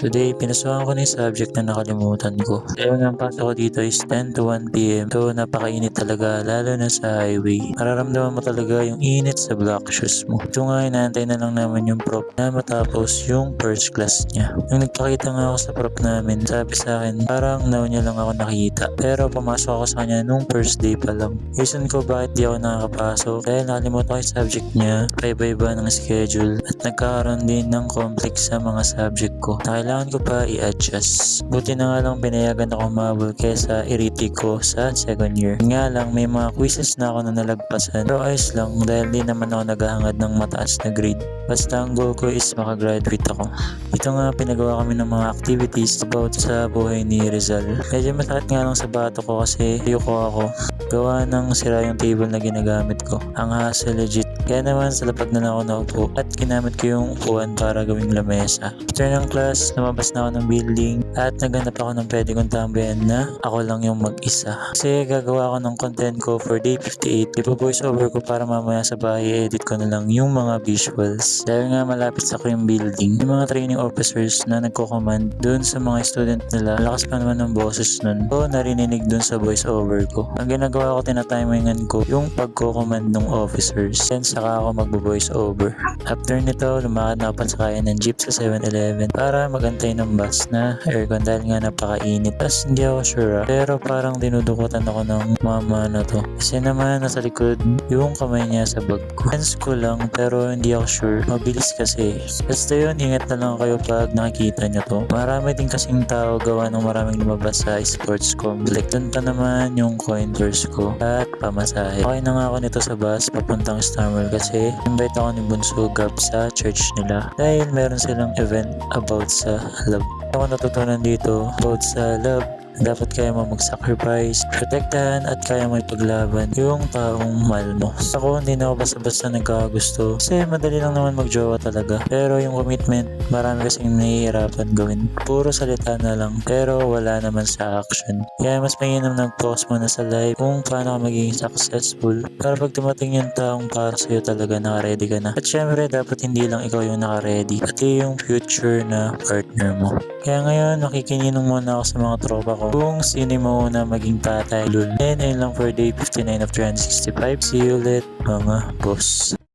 Today, pinasukan ko na yung subject na nakalimutan ko. Kaya nga ang pasok ko dito is 10 to 1 p.m. So, napakainit talaga, lalo na sa highway. Mararamdaman mo talaga yung init sa black shoes mo. Ito nga, inaantay na lang naman yung prof na matapos yung first class niya. Nung nagpakita nga ako sa prof namin, sabi sa akin, parang now niya lang ako nakita. Pero pumasok ako sa kanya nung first day pa lang. Reason ko bakit di ako nakakapasok, dahil nakalimutan ko yung subject niya, paiba-iba ng schedule, at nagkakaroon din ng conflict sa mga subject ko. Kailangan ko pa i-adjust. Buti na nga lang pinayagan ako mabul kesa i-retake ko sa second year. Nga lang may mga quizzes na ako na nalagpasan. Pero ayos lang dahil di naman ako naghahangad ng mataas na grade. Basta ang goal ko is makagraduate ako. Ito nga pinagawa kami ng mga activities about sa buhay ni Rizal. Medyo masakit nga lang sa bato ko kasi ayoko ako. Gawa ng sira yung table na ginagamit ko. Ang hassle legit. Kaya naman sa lapag na lang ako naupo at ginamit ko yung upuan para gawing lamesa. After ng class, lumabas na ako ng building at naghanap ako ng pwede kong tambayan na ako lang yung mag-isa. Kasi gagawa ako ng content ko for day 58. Ipo-voice over ko para mamaya sa bahay edit ko na lang yung mga visuals. Dahil nga malapit sa yung building, yung mga training officers na nagko-command dun sa mga student nila, malakas pa naman ng boses nun. So narinig dun sa voice over ko. Ang ginagawa ko, tinatimingan ko yung pagko-command ng officers. Then saka ako magbo-voice over. After nito, lumakad na ako pansakayan ng jeep sa 7-Eleven para magantay ng bus na aircon dahil nga napakainit. Tapos hindi ako sure pero parang dinudukutan ako ng mama na to. Kasi naman nasa likod yung kamay niya sa bag ko. Sense ko lang pero hindi ako sure. Mabilis kasi. Basta yun, ingat na lang kayo pag nakikita nyo to. Marami din kasing tao gawa ng maraming lumabas sa sports complex. Doon pa naman yung coin purse ko at pamasahe. Okay na nga ako nito sa bus papuntang Stammer kasi invite ako ni Bunso Gab sa church nila dahil meron silang event about sa love. Ako natutunan dito about sa love, dapat kaya mo mag-sacrifice, protektahan at kaya mo ipaglaban yung taong mahal mo. Ako hindi na ako basta-basta nagkakagusto kasi madali lang naman magjowa talaga. Pero yung commitment, marami kasing nahihirapan gawin. Puro salita na lang pero wala naman sa action. Kaya mas mainam nag-focus muna sa life kung paano ka magiging successful para pag dumating yung taong para sa'yo talaga naka-ready ka na. At syempre dapat hindi lang ikaw yung naka-ready, pati yung future na partner mo. Kaya ngayon makikininong muna ako sa mga tropa ko kung sino yung mauna maging tatay lul. And ayun lang for day 59 of 365. See you ulit mga boss.